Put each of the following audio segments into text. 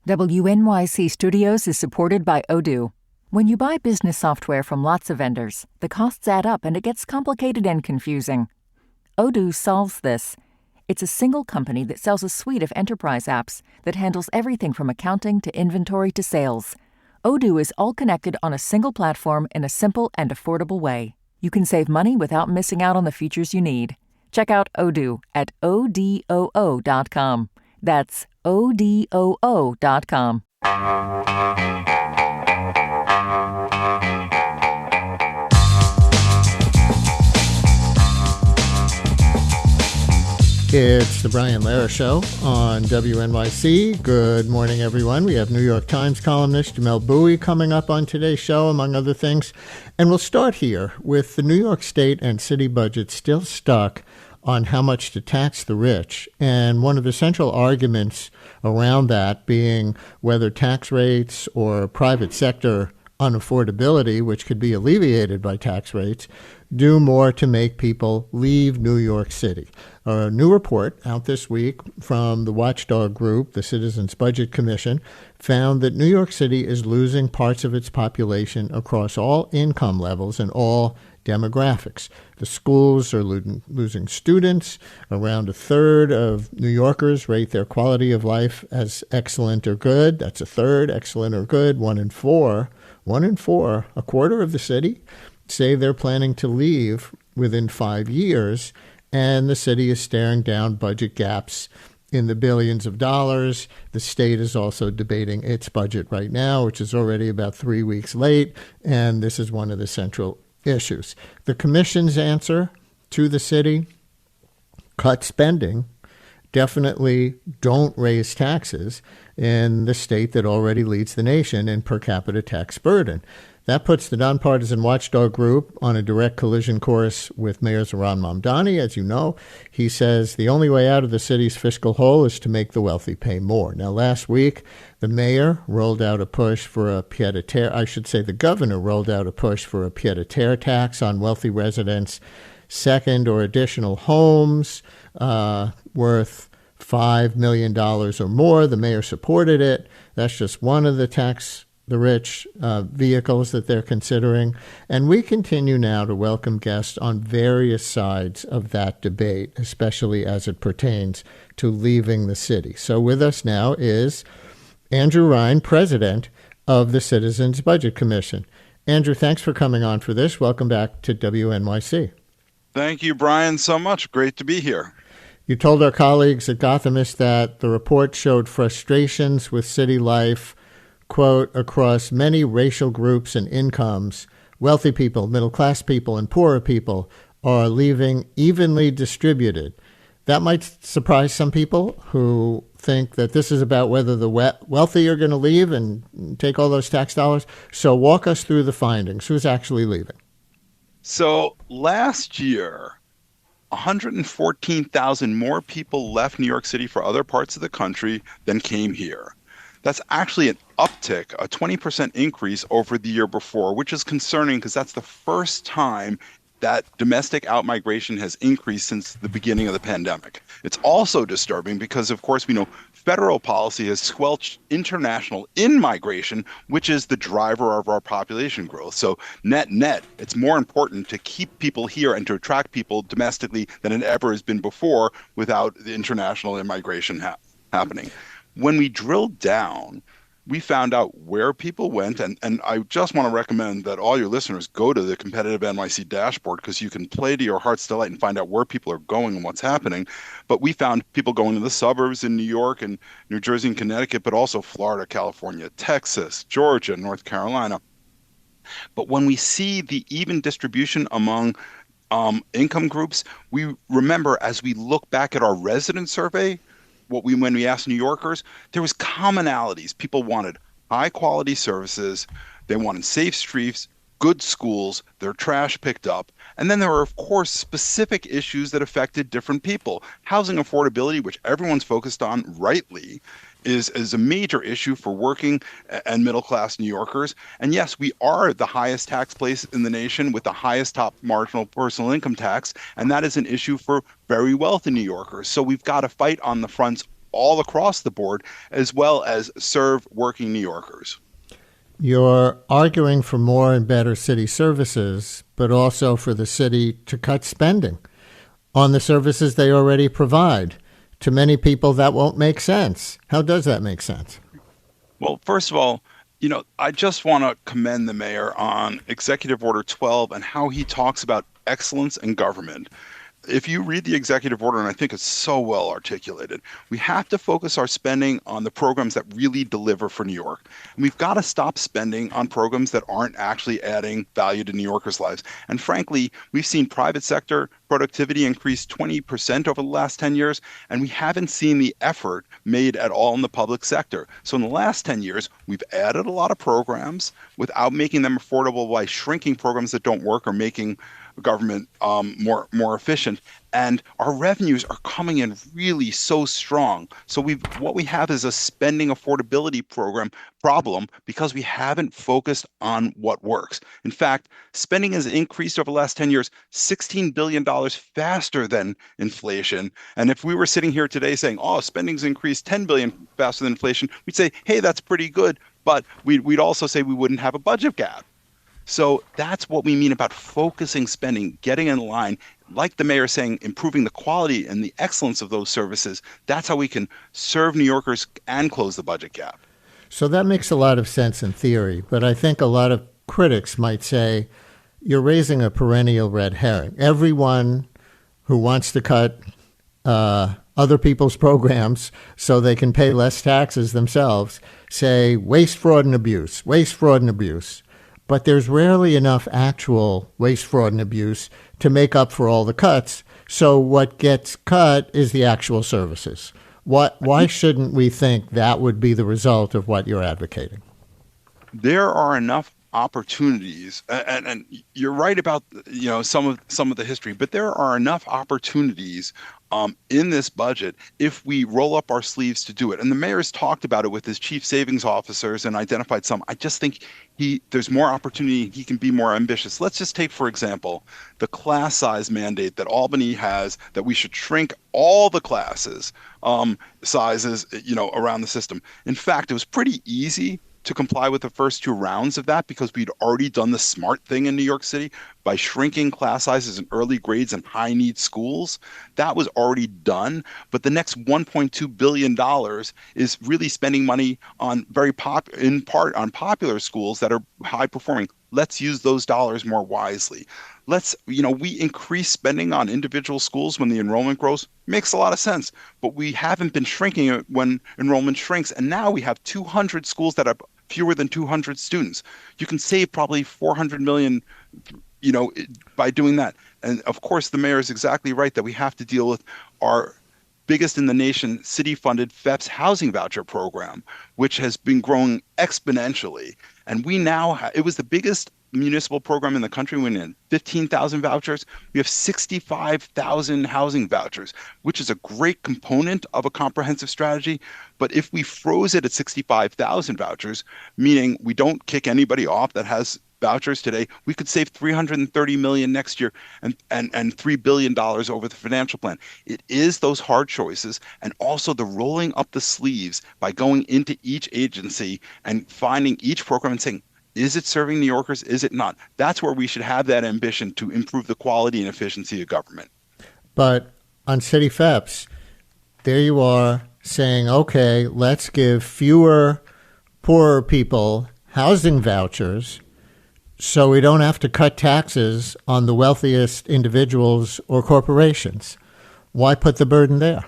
WNYC Studios is supported by Odoo. When you buy business software from lots of vendors, the costs add up and it gets complicated and confusing. Odoo solves this. It's a single company that sells a suite of enterprise apps that handles everything from accounting to inventory to sales. Odoo is all connected on a single platform in a simple and affordable way. You can save money without missing out on the features you need. Check out Odoo at odoo.com. That's odoo.com. It's the Brian Lehrer Show on WNYC. Good morning, everyone. We have New York Times columnist Jamelle Bouie coming up on today's show, among other things. And we'll start here with the New York State and city budget still stuck on how much to tax the rich. And one of the central arguments around that being whether tax rates or private sector unaffordability, which could be alleviated by tax rates, do more to make people leave New York City. A new report out this week from the watchdog group, the Citizens Budget Commission, found that New York City is losing parts of its population across all income levels and all demographics. The schools are losing students. Around a third of New Yorkers rate their quality of life as excellent or good. That's a third, excellent or good. One in four, a quarter of the city say they're planning to leave within 5 years, and the city is staring down budget gaps in the billions of dollars. The state is also debating its budget right now, which is already about 3 weeks late, and this is one of the central issues. The commission's answer to the city: cut spending. Definitely don't raise taxes in the state that already leads the nation in per capita tax burden. That puts the nonpartisan watchdog group on a direct collision course with Mayor Zohran Mamdani. As you know, he says the only way out of the city's fiscal hole is to make the wealthy pay more. Now, last week, the mayor rolled out a push for a pied-à-terre. I should say the governor rolled out a push for a pied-à-terre tax on wealthy residents' second or additional homes worth $5 million or more. The mayor supported it. That's just one of the rich vehicles that they're considering. And we continue now to welcome guests on various sides of that debate, especially as it pertains to leaving the city. So with us now is Andrew Rein, president of the Citizens Budget Commission. Andrew, thanks for coming on for this. Welcome back to WNYC. Thank you, Brian, so much. Great to be here. You told our colleagues at Gothamist that the report showed frustrations with city life, quote, across many racial groups and incomes. Wealthy people, middle-class people, and poorer people are leaving evenly distributed. That might surprise some people who think that this is about whether the wealthy are going to leave and take all those tax dollars. So walk us through the findings. Who's actually leaving? So last year, 114,000 more people left New York City for other parts of the country than came here. That's actually an uptick, a 20% increase over the year before, which is concerning because that's the first time that domestic outmigration has increased since the beginning of the pandemic. It's also disturbing because, of course, we know federal policy has squelched international in-migration, which is the driver of our population growth. So net, it's more important to keep people here and to attract people domestically than it ever has been before without the international immigration happening. When we drilled down, we found out where people went, and I just want to recommend that all your listeners go to the Competitive NYC dashboard because you can play to your heart's delight and find out where people are going and what's happening. But we found people going to the suburbs in New York and New Jersey and Connecticut, but also Florida, California, Texas, Georgia, North Carolina. But when we see the even distribution among income groups, we remember as we look back at our resident survey, when we asked New Yorkers, there was commonalities. People wanted high quality services. They wanted safe streets, good schools, their trash picked up. And then there were, of course, specific issues that affected different people. Housing affordability, which everyone's focused on rightly, is a major issue for working and middle-class New Yorkers. And yes, we are the highest tax place in the nation with the highest top marginal personal income tax, and that is an issue for very wealthy New Yorkers. So we've got to fight on the fronts all across the board, as well as serve working New Yorkers. You're arguing for more and better city services, but also for the city to cut spending on the services they already provide. To many people, that won't make sense. How does that make sense? Well, first of all, I just want to commend the mayor on Executive Order 12 and how he talks about excellence in government. If you read the executive order, and I think it's so well articulated, we have to focus our spending on the programs that really deliver for New York. And we've got to stop spending on programs that aren't actually adding value to New Yorkers' lives. And frankly, we've seen private sector productivity increase 20% over the last 10 years, and we haven't seen the effort made at all in the public sector. So in the last 10 years, we've added a lot of programs without making them affordable by shrinking programs that don't work or making government more efficient, and our revenues are coming in really so strong. So what we have is a spending affordability problem because we haven't focused on what works. In fact, spending has increased over the last 10 years $16 billion faster than inflation. And if we were sitting here today saying, "Oh, spending's increased 10 billion faster than inflation," we'd say, "Hey, that's pretty good." But we'd also say we wouldn't have a budget gap. So that's what we mean about focusing spending, getting in line, like the mayor saying, improving the quality and the excellence of those services. That's how we can serve New Yorkers and close the budget gap. So that makes a lot of sense in theory, but I think a lot of critics might say you're raising a perennial red herring. Everyone who wants to cut other people's programs so they can pay less taxes themselves say waste, fraud, and abuse, waste, fraud, and abuse. But there's rarely enough actual waste, fraud, and abuse to make up for all the cuts. So what gets cut is the actual services. Why shouldn't we think that would be the result of what you're advocating? There are enough opportunities, and you're right about some of the history, but there are enough opportunities in this budget if we roll up our sleeves to do it. And the mayor's talked about it with his chief savings officers and identified some. I just think there's more opportunity. He can be more ambitious. Let's just take, for example, the class size mandate that Albany has, that we should shrink all the classes sizes, around the system. In fact, it was pretty easy to comply with the first two rounds of that because we'd already done the smart thing in New York City by shrinking class sizes in early grades and high need schools. That was already done. But the next $1.2 billion is really spending money on in part on popular schools that are high performing. Let's use those dollars more wisely. We increase spending on individual schools when the enrollment grows. Makes a lot of sense. But we haven't been shrinking it when enrollment shrinks. And now we have 200 schools that have fewer than 200 students. You can save probably 400 million, by doing that. And of course, the mayor is exactly right that we have to deal with our biggest in the nation city-funded FEPS housing voucher program, which has been growing exponentially. And it was the biggest municipal program in the country. We had 15,000 vouchers. We have 65,000 housing vouchers, which is a great component of a comprehensive strategy. But if we froze it at 65,000 vouchers, meaning we don't kick anybody off that has vouchers today, we could save $330 million next year and $3 billion over the financial plan. It is those hard choices and also the rolling up the sleeves by going into each agency and finding each program and saying, is it serving New Yorkers? Is it not? That's where we should have that ambition to improve the quality and efficiency of government. But on city FEPS, there you are saying, okay, let's give fewer poorer people housing vouchers so we don't have to cut taxes on the wealthiest individuals or corporations. Why put the burden there?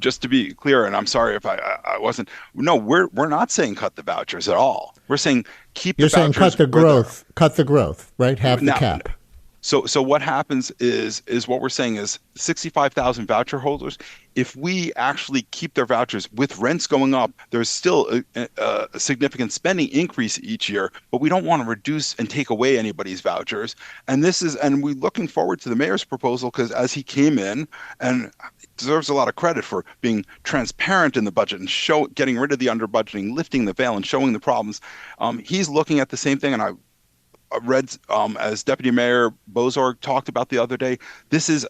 Just to be clear, and I'm sorry if I wasn't. No, we're not saying cut the vouchers at all. We're saying keep the vouchers. You're saying cut the growth, right? Have the cap. So what happens is what we're saying is 65,000 voucher holders. If we actually keep their vouchers with rents going up, there's still a significant spending increase each year, but we don't want to reduce and take away anybody's vouchers. And we're looking forward to the mayor's proposal because as he came in and deserves a lot of credit for being transparent in the budget and getting rid of the under budgeting, lifting the veil and showing the problems. He's looking at the same thing, and I read as Deputy Mayor Bozorg talked about the other day, this is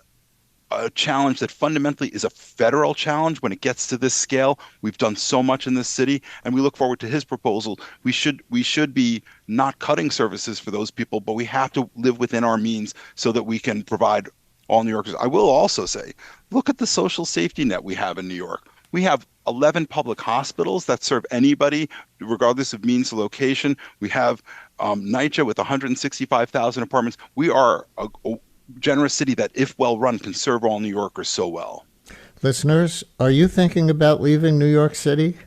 a challenge that fundamentally is a federal challenge when it gets to this scale. We've done so much in this city, and we look forward to his proposal. We should be not cutting services for those people, but we have to live within our means so that we can provide all New Yorkers. I will also say, look at the social safety net we have in New York. We have 11 public hospitals that serve anybody, regardless of means or location. We have NYCHA with 165,000 apartments. We are a generous city that, if well run, can serve all New Yorkers so well. Listeners, are you thinking about leaving New York City?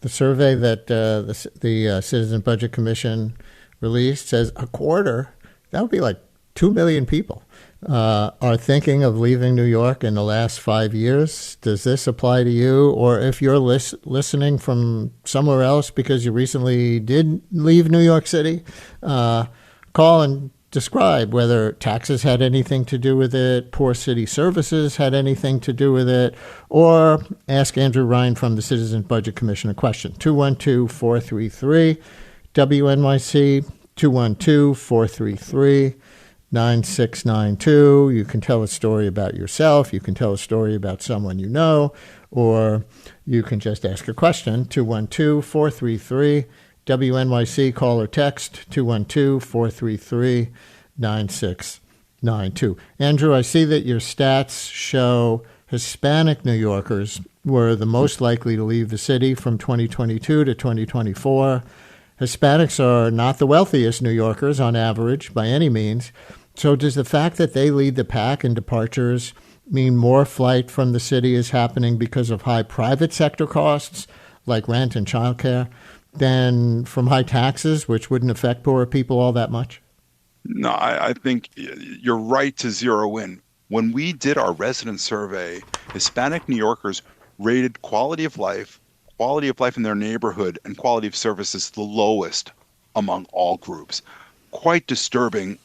The survey that the Citizen Budget Commission released says a quarter, that would be like 2 million people, are thinking of leaving New York in the last 5 years. Does this apply to you? Or if you're listening from somewhere else because you recently did leave New York City, call and describe whether taxes had anything to do with it, poor city services had anything to do with it, or ask Andrew Rein from the Citizen Budget Commission a question. 212-433-WNYC, 212-433-9692. You can tell a story about yourself. You can tell a story about someone you know, or you can just ask a question. 212-433-WNYC, call or text 212-433-9692. Andrew, I see that your stats show Hispanic New Yorkers were the most likely to leave the city from 2022 to 2024. Hispanics are not the wealthiest New Yorkers on average by any means. So does the fact that they lead the pack in departures mean more flight from the city is happening because of high private sector costs like rent and childcare than from high taxes, which wouldn't affect poorer people all that much? No, I think you're right to zero in. When we did our resident survey, Hispanic New Yorkers rated quality of life in their neighborhood, and quality of services the lowest among all groups. Quite disturbing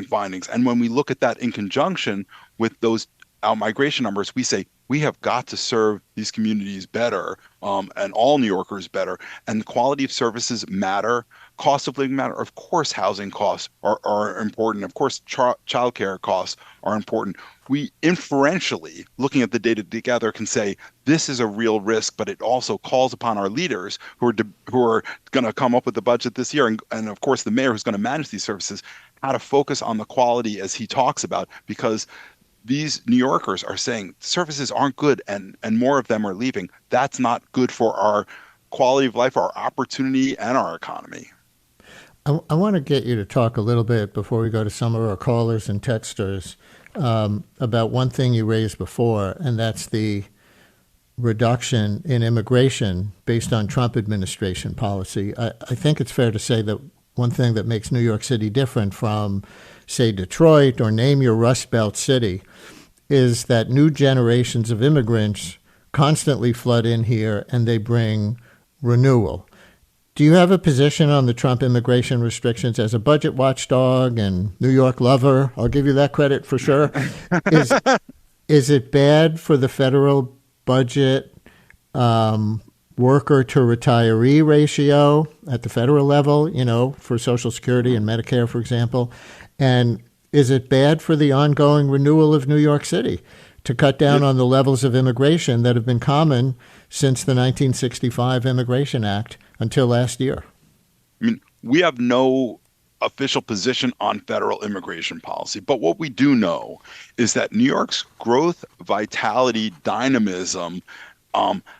findings. And when we look at that in conjunction with those out-migration numbers, we say we have got to serve these communities better, and all New Yorkers better. And the quality of services matter. Cost of living matter. Of course, housing costs are important. Of course, childcare costs are important. We inferentially, looking at the data together, can say this is a real risk, but it also calls upon our leaders who are going to come up with the budget this year, and of course the mayor who's going to manage these services, how to focus on the quality as he talks about, because these New Yorkers are saying services aren't good and more of them are leaving. That's not good for our quality of life, our opportunity, and our economy. I want to get you to talk a little bit before we go to some of our callers and texters about one thing you raised before, and that's the reduction in immigration based on Trump administration policy. I think it's fair to say that one thing that makes New York City different from, say, Detroit or name your Rust Belt city is that new generations of immigrants constantly flood in here and they bring renewal. Do you have a position on the Trump immigration restrictions as a budget watchdog and New York lover? I'll give you that credit for sure. Is it bad for the federal budget worker to retiree ratio at the federal level, for Social Security and Medicare, for example? And is it bad for the ongoing renewal of New York City to cut down on the levels of immigration that have been common since the 1965 Immigration Act until last year? I mean, we have no official position on federal immigration policy, but what we do know is that New York's growth, vitality, dynamism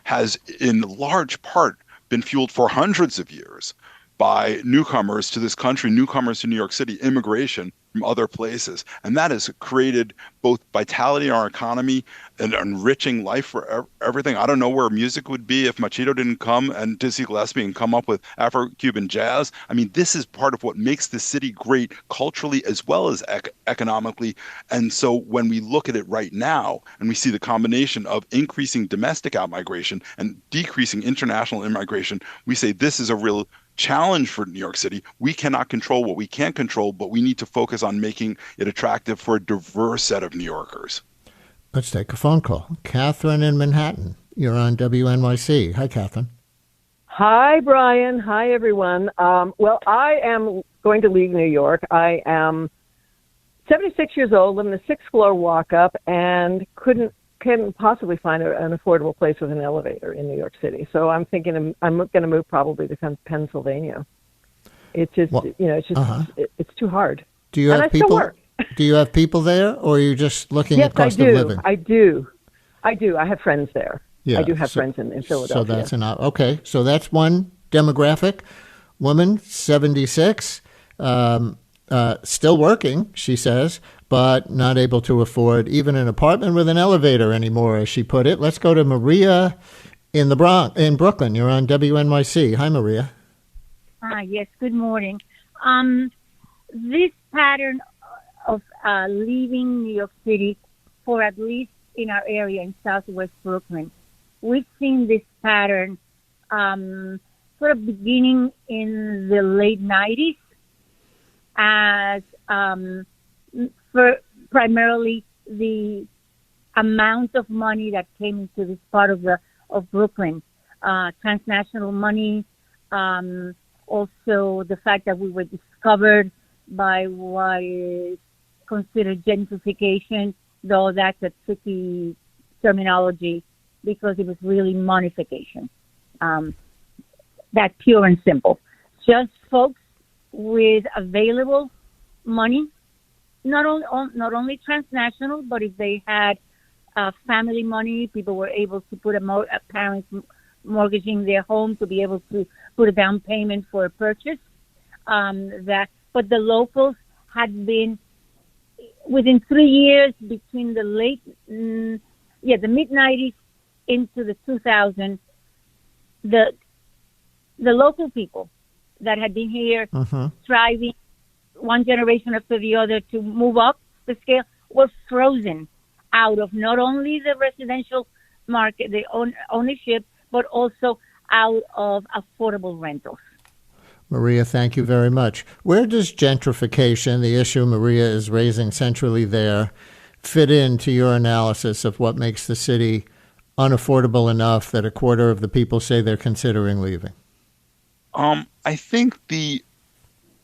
has in large part been fueled for hundreds of years by newcomers to this country, newcomers to New York City, immigration from other places. And that has created both vitality in our economy and enriching life for everything. I don't know where music would be if Machito didn't come and Dizzy Gillespie and come up with Afro-Cuban jazz. I mean, this is part of what makes the city great culturally as well as economically. And so when we look at it right now and we see the combination of increasing domestic outmigration and decreasing international immigration, we say this is a real challenge for New York City. We cannot control what we can't control, but we need to focus on making it attractive for a diverse set of New Yorkers. Let's take a phone call. Catherine in Manhattan. You're on WNYC. Hi, Catherine. Hi, Brian. Hi, everyone. Well, I am going to leave New York. I am 76 years old, live in the sixth floor walk up, and couldn't possibly find an affordable place with an elevator in New York City. So I'm thinking I'm going to move probably to Pennsylvania. It's just, it's too hard. Do you have people? Do you have people there, or are you just looking at cost of living? I do. I have friends there. Yeah, I do have friends in Philadelphia. So that's okay. So that's one demographic. Woman, 76, still working, she says, but not able to afford even an apartment with an elevator anymore, as she put it. Let's go to Maria in Brooklyn. You're on WNYC. Hi, Maria. Yes, good morning. This pattern of leaving New York City, for at least in our area in Southwest Brooklyn, we've seen this pattern sort of beginning in the late 90s as for primarily the amount of money that came into this part of Brooklyn, transnational money, also the fact that we were discovered by what is considered gentrification, though that's a tricky terminology because it was really moneyfication. That pure and simple. Just folks with available money, not only transnational, but if they had family money, people were able to put parents mortgaging their home to be able to put a down payment for a purchase. But the locals had been within 3 years between the mid 90s into the 2000s. The local people that had been here striving one generation after the other to move up the scale were frozen out of not only the residential market, the ownership, but also out of affordable rentals. Maria, thank you very much. Where does gentrification, the issue Maria is raising centrally there, fit into your analysis of what makes the city unaffordable enough that a quarter of the people say they're considering leaving? I think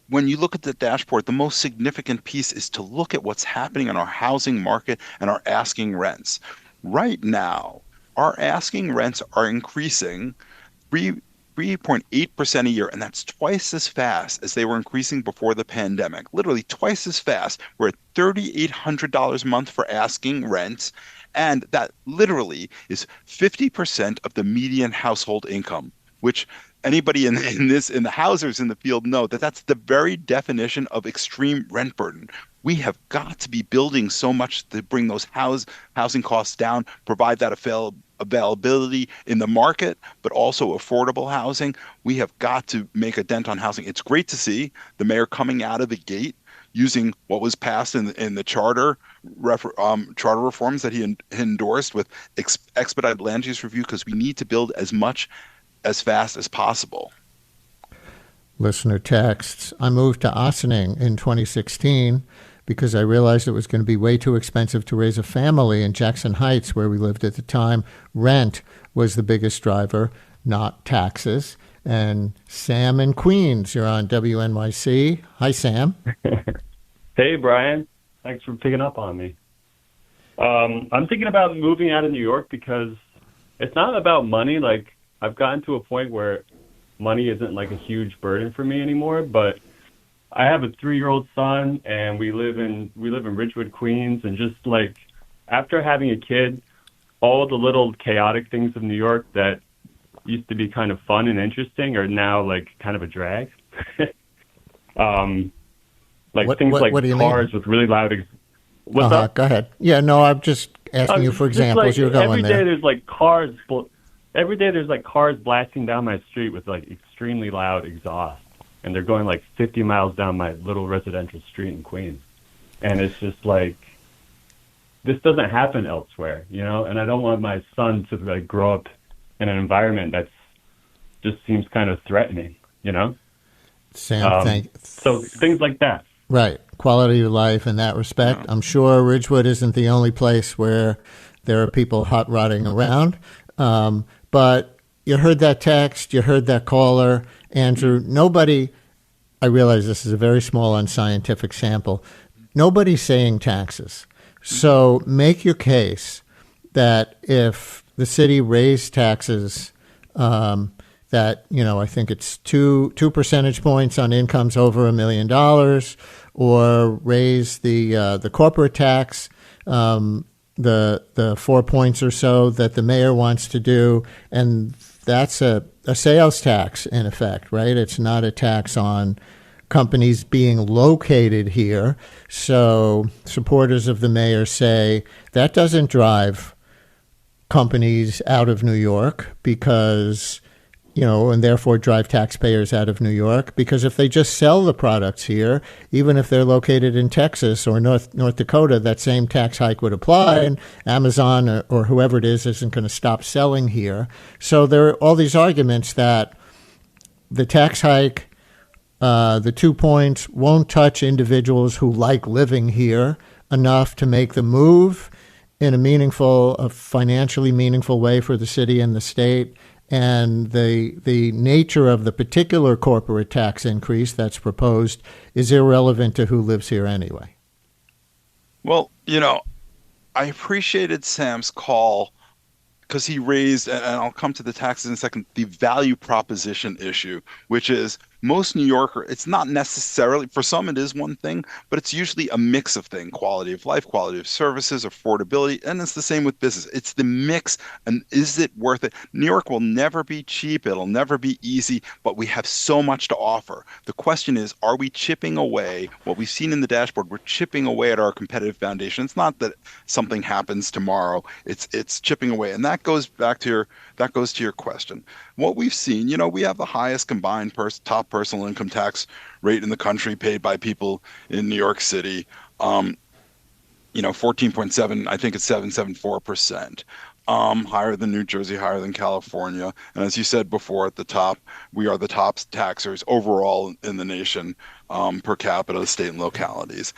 when you look at the dashboard, the most significant piece is to look at what's happening in our housing market and our asking rents. Right now, our asking rents are increasing 3.8% a year, and that's twice as fast as they were increasing before the pandemic. Literally twice as fast. We're at $3,800 a month for asking rents, and that literally is 50% of the median household income, which anybody in the housers in the field know that that's the very definition of extreme rent burden. We have got to be building so much to bring those housing costs down, provide that availability in the market, but also affordable housing. We have got to make a dent on housing. It's great to see the mayor coming out of the gate using what was passed in the charter reforms that he endorsed with expedited land use review, because we need to build as fast as possible. Listener texts, I moved to Ossining in 2016 because I realized it was going to be way too expensive to raise a family in Jackson Heights, where we lived at the time. Rent was the biggest driver, not taxes. And Sam in Queens, you're on WNYC. Hi, Sam. Hey, Brian. Thanks for picking up on me. I'm thinking about moving out of New York because it's not about money. Like, I've gotten to a point where money isn't like a huge burden for me anymore, but I have a 3-year-old son, and we live in Ridgewood, Queens, and just like after having a kid, all the little chaotic things of New York that used to be kind of fun and interesting are now like kind of a drag. Like things like cars with really loud. What's up? Go ahead. Yeah, no, I'm just asking you for examples. Like, you're going every there. Day there's like cars. Every day there's like cars blasting down my street with like extremely loud exhaust, and they're going like 50 miles down my little residential street in Queens. And it's just like, this doesn't happen elsewhere, you know? And I don't want my son to like grow up in an environment that's just seems kind of threatening, you know? Sam, so things like that. Right. Quality of life in that respect. Yeah. I'm sure Ridgewood isn't the only place where there are people hot rodding around. But you heard that text, you heard that caller, Andrew. Nobody, I realize this is a very small unscientific sample. nobody's saying taxes. So make your case that if the city raised taxes, that, I think it's two percentage points on incomes over $1 million, or raise the corporate tax, the 4 points or so that the mayor wants to do, and that's a sales tax in effect, right? It's not a tax on companies being located here. So supporters of the mayor say that doesn't drive companies out of New York because, and therefore drive taxpayers out of New York, because if they just sell the products here, even if they're located in Texas or North Dakota, that same tax hike would apply, and Amazon or whoever it is isn't going to stop selling here. So there are all these arguments that the tax hike, the 2 points, won't touch individuals who like living here enough to make the move in a financially meaningful way for the city and the state. And the nature of the particular corporate tax increase that's proposed is irrelevant to who lives here anyway. Well, I appreciated Sam's call because he raised, and I'll come to the taxes in a second, the value proposition issue, which is most New Yorker, it's not necessarily, for some it is one thing, but it's usually a mix of things: quality of life, quality of services, affordability, and it's the same with business. It's the mix, and is it worth it? New York will never be cheap, it'll never be easy, but we have so much to offer. The question is, are we chipping away? What we've seen in the dashboard, we're chipping away at our competitive foundation. It's not that something happens tomorrow, it's chipping away. And that goes to your question. What we've seen, we have the highest combined top personal income tax rate in the country paid by people in New York City. 14.7, I think it's 7.74%. Higher than New Jersey, higher than California. And as you said before at the top, we are the top taxers overall in the nation, per capita, state and localities.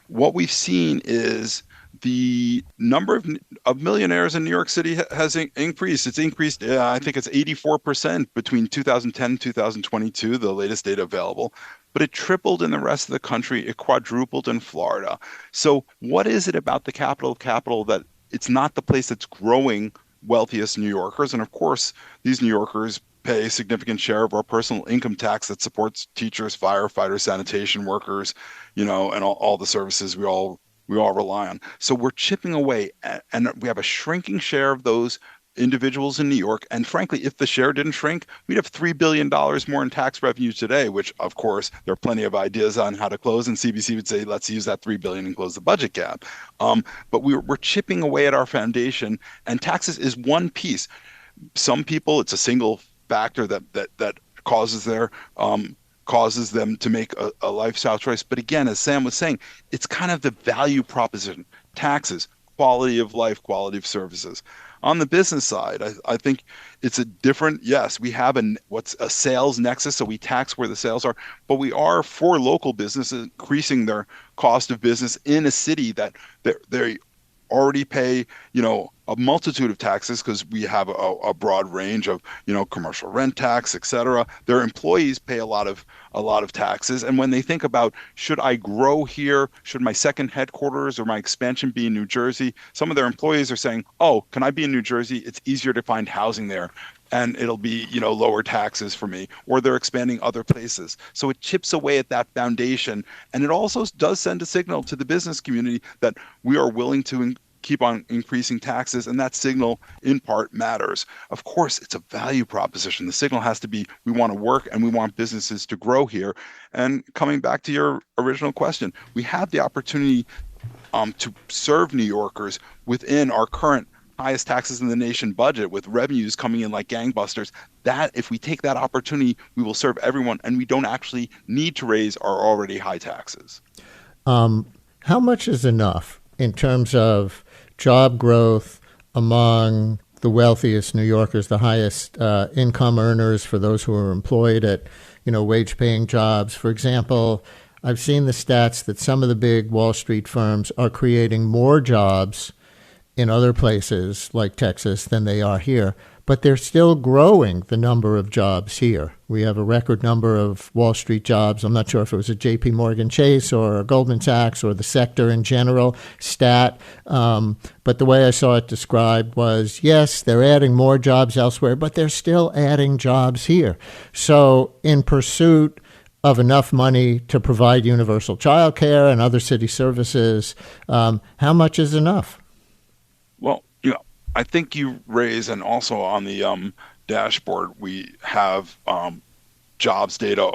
What we've seen is the number of millionaires in New York City has increased. It's increased, I think it's 84% between 2010 and 2022, the latest data available. But it tripled in the rest of the country. It quadrupled in Florida. So what is it about the capital of capital that it's not the place that's growing wealthiest New Yorkers? And of course, these New Yorkers pay a significant share of our personal income tax that supports teachers, firefighters, sanitation workers, and all the services we all rely on. So we're chipping away, and we have a shrinking share of those individuals in New York. And frankly, if the share didn't shrink, we'd have $3 billion more in tax revenue today, which of course, there are plenty of ideas on how to close, and CBC would say, let's use that $3 billion and close the budget gap. But we're chipping away at our foundation, and taxes is one piece. Some people, it's a single factor that causes them to make a lifestyle choice. But again, as Sam was saying, it's kind of the value proposition: taxes, quality of life, quality of services. On the business side, I think it's a different, yes, we have what's a sales nexus, so we tax where the sales are, but we are, for local businesses, increasing their cost of business in a city that they already pay, a multitude of taxes, because we have a broad range of, commercial rent tax, et cetera. Their employees pay a lot of taxes. And when they think about, should I grow here? Should my second headquarters or my expansion be in New Jersey? Some of their employees are saying, oh, can I be in New Jersey? It's easier to find housing there, and it'll be, lower taxes for me. Or they're expanding other places. So it chips away at that foundation. And it also does send a signal to the business community that we are willing to keep on increasing taxes, and that signal in part matters. Of course, it's a value proposition. The signal has to be, we want to work and we want businesses to grow here. And coming back to your original question, we have the opportunity to serve New Yorkers within our current highest taxes in the nation budget, with revenues coming in like gangbusters. That, if we take that opportunity, we will serve everyone, and we don't actually need to raise our already high taxes. How much is enough in terms of job growth among the wealthiest New Yorkers, the highest income earners, for those who are employed at, wage-paying jobs? For example, I've seen the stats that some of the big Wall Street firms are creating more jobs in other places like Texas than they are here. but they're still growing the number of jobs here. We have a record number of Wall Street jobs. I'm not sure if it was a J.P. Morgan Chase or a Goldman Sachs or the sector in general stat, but the way I saw it described was, yes, they're adding more jobs elsewhere, but they're still adding jobs here. So in pursuit of enough money to provide universal child care and other city services, how much is enough? Well, I think you raise, and also on the dashboard, we have jobs data,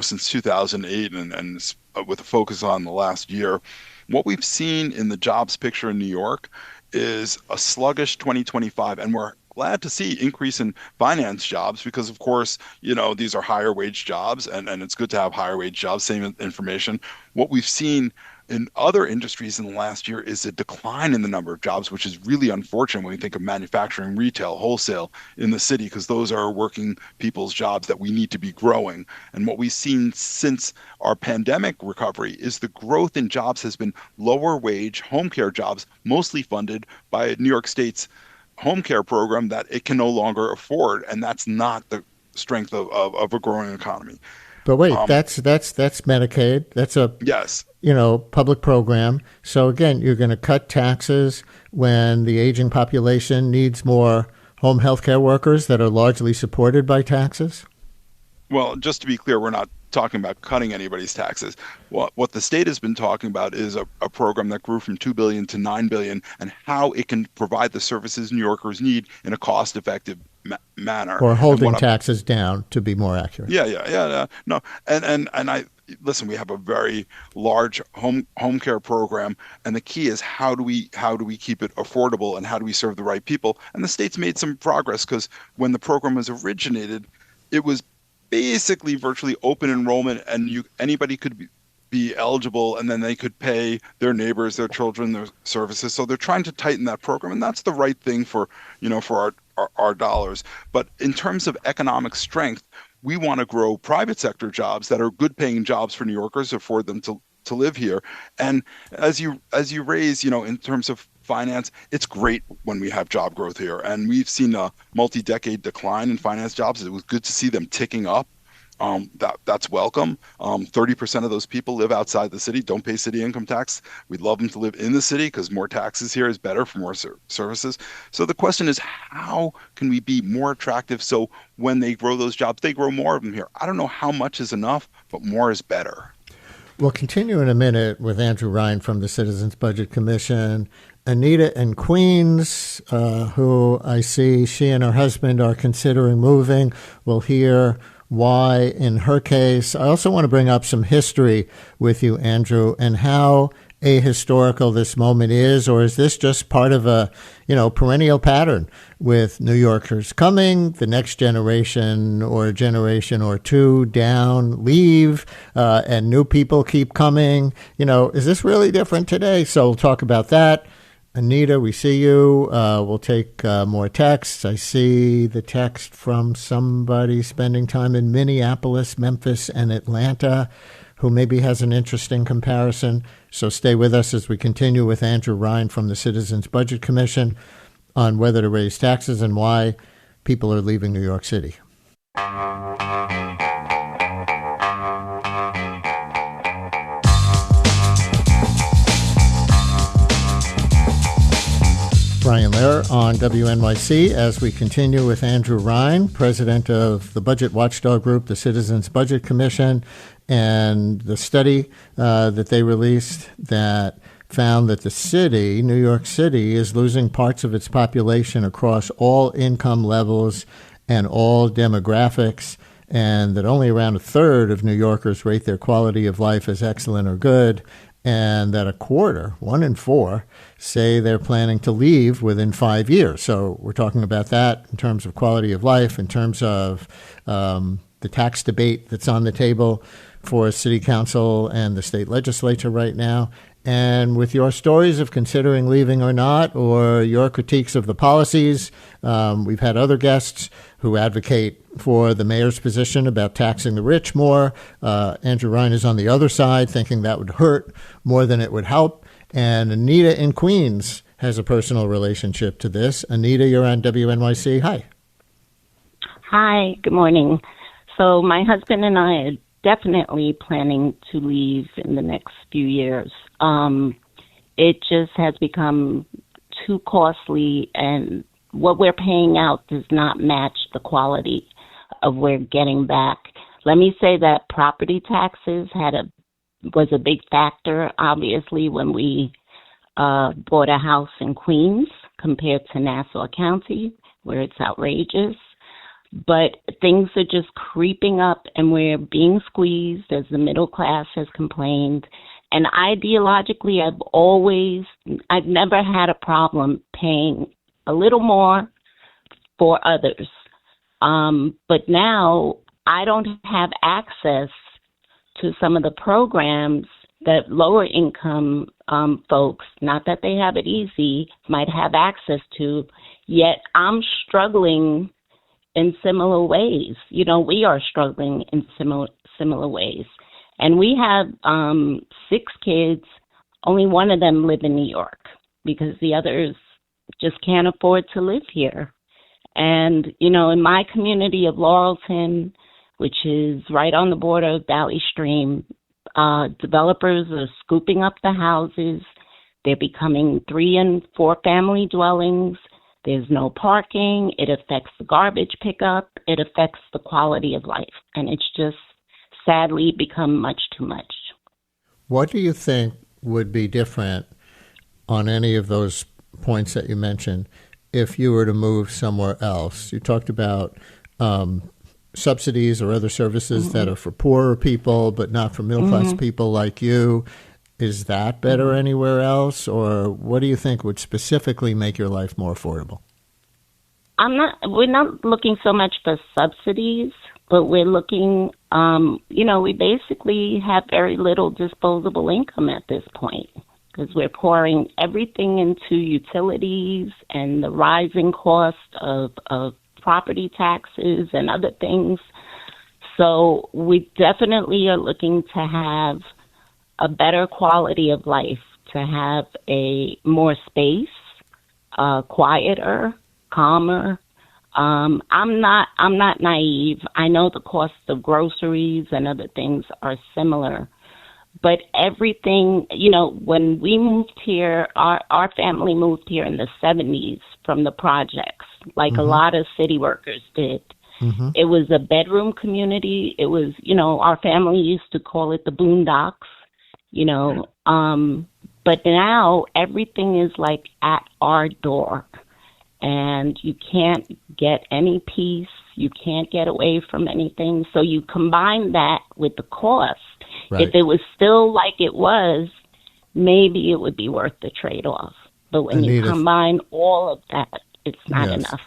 since 2008 and with a focus on the last year. What we've seen in the jobs picture in New York is a sluggish 2025, and we're glad to see increase in finance jobs because, of course, these are higher wage jobs, and it's good to have higher wage jobs, same information. What we've seen in other industries in the last year is a decline in the number of jobs, which is really unfortunate when we think of manufacturing, retail, wholesale in the city, because those are working people's jobs that we need to be growing. And what we've seen since our pandemic recovery is the growth in jobs has been lower wage home care jobs, mostly funded by New York State's home care program that it can no longer afford. And that's not the strength of a growing economy. But wait, that's Medicaid. That's a yes, public program. So again, you're going to cut taxes when the aging population needs more home health care workers that are largely supported by taxes? Well, just to be clear, we're not talking about cutting anybody's taxes. What the state has been talking about is a program that grew from $2 billion to $9 billion and how it can provide the services New Yorkers need in a cost-effective manner. Or holding taxes down, to be more accurate. Yeah. No, and I listen. We have a very large home care program, and the key is how do we keep it affordable and how do we serve the right people? And the state's made some progress because when the program was originated, it was basically virtually open enrollment, and anybody could be eligible, and then they could pay their neighbors, their children, their services. So they're trying to tighten that program, and that's the right thing for our dollars. But in terms of economic strength, we want to grow private sector jobs that are good paying jobs for New Yorkers, afford them to live here. And as you raise, in terms of finance, it's great when we have job growth here. And we've seen a multi-decade decline in finance jobs. It was good to see them ticking up. That's welcome. 30% of those people live outside the city, don't pay city income tax. We'd love them to live in the city because more taxes here is better for more services. So the question is, how can we be more attractive so when they grow those jobs, they grow more of them here? I don't know how much is enough, but more is better. We'll continue in a minute with Andrew Rein from the Citizens Budget Commission. Anita in Queens, who I see she and her husband are considering moving. We'll hear why in her case. I also want to bring up some history with you, Andrew, and how ahistorical this moment is, or is this just part of a, perennial pattern with New Yorkers coming, the next generation or a generation or two down, leave, and new people keep coming? Is this really different today? So we'll talk about that. Anita, we see you. We'll take more texts. I see the text from somebody spending time in Minneapolis, Memphis, and Atlanta, who maybe has an interesting comparison. So stay with us as we continue with Andrew Rein from the Citizens Budget Commission on whether to raise taxes and why people are leaving New York City. Brian Lehrer on WNYC as we continue with Andrew Rein, president of the budget watchdog group, the Citizens Budget Commission, and the study that they released that found that the city, New York City, is losing parts of its population across all income levels and all demographics, and that only around a third of New Yorkers rate their quality of life as excellent or good, and that a quarter, 1 in 4, say they're planning to leave within 5 years. So we're talking about that in terms of quality of life, in terms of the tax debate that's on the table for city council and the state legislature right now. And with your stories of considering leaving or not, or your critiques of the policies, we've had other guests who advocate for the mayor's position about taxing the rich more. Andrew Rein is on the other side, thinking that would hurt more than it would help. And Anita in Queens has a personal relationship to this. Anita, you're on WNYC. Hi. Hi, good morning. So my husband and I are definitely planning to leave in the next few years. It just has become too costly, and what we're paying out does not match the quality of we're getting back. Let me say that property taxes was a big factor, obviously, when we bought a house in Queens compared to Nassau County, where it's outrageous. But things are just creeping up, and we're being squeezed as the middle class has complained. And ideologically, I've never had a problem paying a little more for others. But now I don't have access to some of the programs that lower income folks, not that they have it easy, might have access to, yet I'm struggling in similar ways. You know, we are struggling in similar ways. And we have 6 kids. Only one of them live in New York because the others just can't afford to live here. And, you know, in my community of Laurelton, which is right on the border of Valley Stream, developers are scooping up the houses. They're becoming 3 and 4 family dwellings. There's no parking. It affects the garbage pickup. It affects the quality of life. And it's just sadly become much too much. What do you think would be different on any of those points that you mentioned if you were to move somewhere else? You talked about subsidies or other services that are for poorer people, but not for middle-class people like you. Is that better anywhere else? Or what do you think would specifically make your life more affordable? We're not looking so much for subsidies, but we're looking, we basically have very little disposable income at this point because we're pouring everything into utilities and the rising cost of property taxes and other things. So we definitely are looking to have a better quality of life, to have a more space, quieter, calmer. I'm not naive. I know the cost of groceries and other things are similar, but everything, when we moved here, our family moved here in the 70s from the projects, like a lot of city workers did. It was a bedroom community. It was, our family used to call it the boondocks, but now everything is like at our door. And you can't get any peace. You can't get away from anything. So you combine that with the cost. Right. If it was still like it was, maybe it would be worth the trade-off. But when you combine all of that, it's not enough.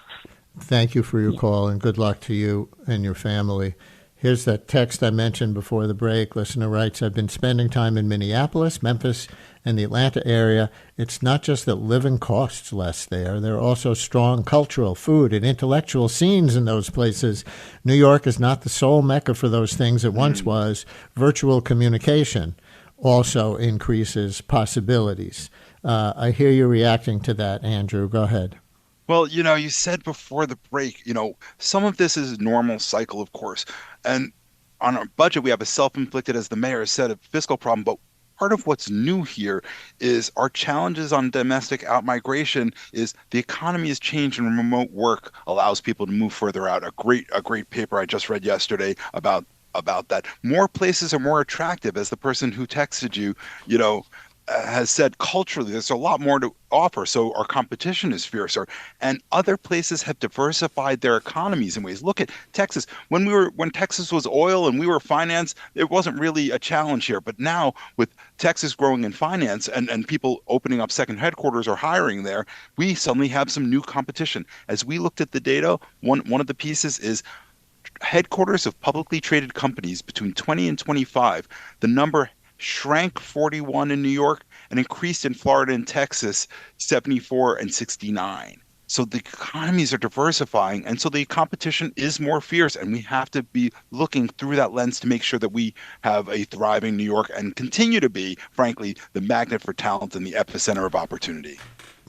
Thank you for your call, and good luck to you and your family. Here's that text I mentioned before the break. Listener writes, I've been spending time in Minneapolis, Memphis, and the Atlanta area. It's not just that living costs less there. There are also strong cultural, food, and intellectual scenes in those places. New York is not the sole mecca for those things it once was. Virtual communication also increases possibilities. I hear you reacting to that, Andrew. Go ahead. Well, you said before the break, some of this is a normal cycle, of course. And on our budget, we have a self-inflicted, as the mayor said, a fiscal problem. But part of what's new here is our challenges on domestic outmigration is the economy has changed and remote work allows people to move further out. A great paper I just read yesterday about that. More places are more attractive, as the person who texted you, has said culturally, there's a lot more to offer. So our competition is fiercer, and other places have diversified their economies in ways. Look at Texas. When Texas was oil and we were finance, it wasn't really a challenge here. But now with Texas growing in finance and people opening up second headquarters or hiring there, we suddenly have some new competition. As we looked at the data, one of the pieces is headquarters of publicly traded companies between 20 and 25. The number shrank 41 in New York and increased in Florida and Texas 74 and 69. So the economies are diversifying, and so the competition is more fierce, and we have to be looking through that lens to make sure that we have a thriving New York and continue to be, frankly, the magnet for talent and the epicenter of opportunity.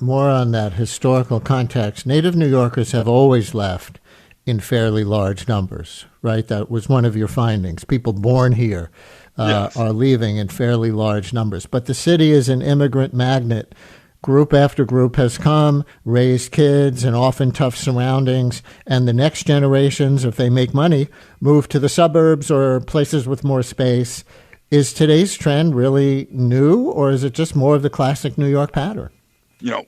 More on that historical context. Native New Yorkers have always left in fairly large numbers, right? That was one of your findings. People born here Yes. are leaving in fairly large numbers. But the city is an immigrant magnet. Group after group has come, raised kids in often tough surroundings, and the next generations, if they make money, move to the suburbs or places with more space. Is today's trend really new, or is it just more of the classic New York pattern?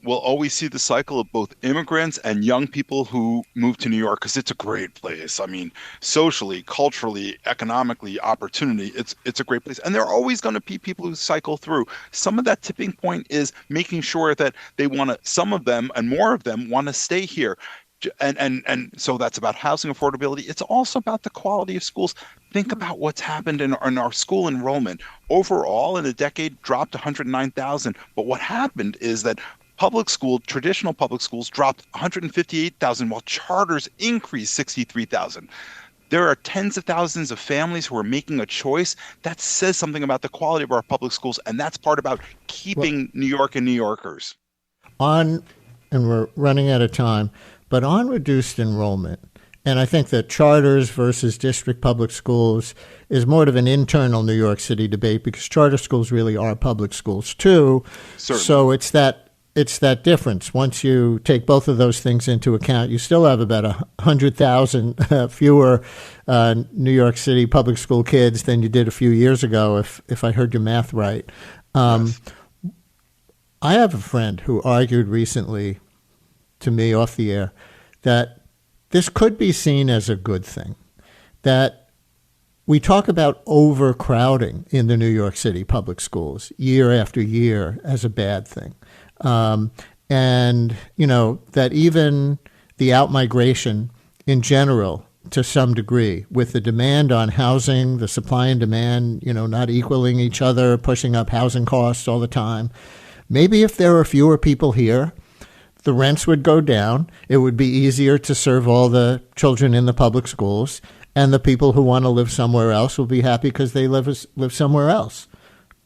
We'll always see the cycle of both immigrants and young people who move to New York because it's a great place. I mean, socially, culturally, economically, opportunity, it's a great place. And there are always going to be people who cycle through. Some of that tipping point is making sure that some of them and more of them want to stay here. And so that's about housing affordability. It's also about the quality of schools. Think about what's happened in our school enrollment. Overall, in a decade, dropped 109,000. But what happened is that traditional public schools dropped 158,000 while charters increased 63,000. There are tens of thousands of families who are making a choice. That says something about the quality of our public schools, and that's part about keeping New York and New Yorkers. And we're running out of time, but on reduced enrollment, and I think that charters versus district public schools is more of an internal New York City debate because charter schools really are public schools too. Certainly. So it's that difference. Once you take both of those things into account, you still have about 100,000 fewer New York City public school kids than you did a few years ago, if I heard your math right. Yes. I have a friend who argued recently to me off the air that this could be seen as a good thing, that we talk about overcrowding in the New York City public schools year after year as a bad thing. And, that even the outmigration in general, to some degree, with the demand on housing, the supply and demand, not equaling each other, pushing up housing costs all the time. Maybe if there were fewer people here, the rents would go down. It would be easier to serve all the children in the public schools, and the people who want to live somewhere else will be happy because they live somewhere else.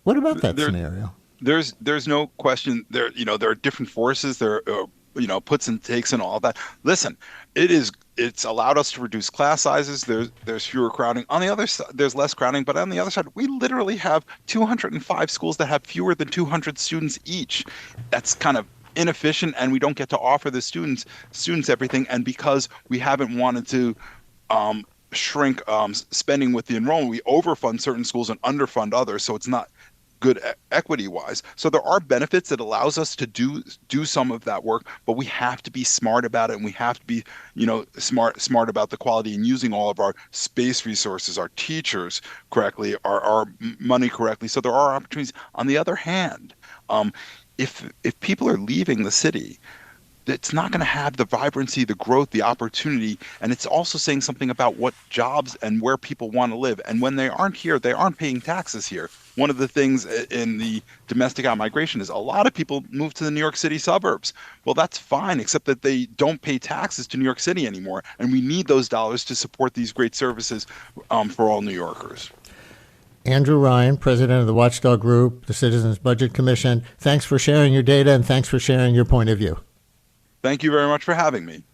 What about that scenario? There's no question. There are different forces. There are puts and takes and all that. Listen, it's allowed us to reduce class sizes. There's fewer crowding. On the other side, there's less crowding, but on the other side, we literally have 205 schools that have fewer than 200 students each. That's kind of inefficient, and we don't get to offer the students everything. And because we haven't wanted to shrink spending with the enrollment, we overfund certain schools and underfund others, so it's not good equity-wise. So there are benefits that allows us to do some of that work, but we have to be smart about it, and we have to be, smart about the quality and using all of our space resources, our teachers correctly, our money correctly. So there are opportunities. On the other hand, if people are leaving the city, it's not going to have the vibrancy, the growth, the opportunity, and it's also saying something about what jobs and where people want to live. And when they aren't here, they aren't paying taxes here. One of the things in the domestic outmigration is a lot of people move to the New York City suburbs. Well, that's fine, except that they don't pay taxes to New York City anymore, and we need those dollars to support these great services for all New Yorkers. Andrew Rein, president of the Watchdog Group, the Citizens Budget Commission. Thanks for sharing your data, and thanks for sharing your point of view. Thank you very much for having me.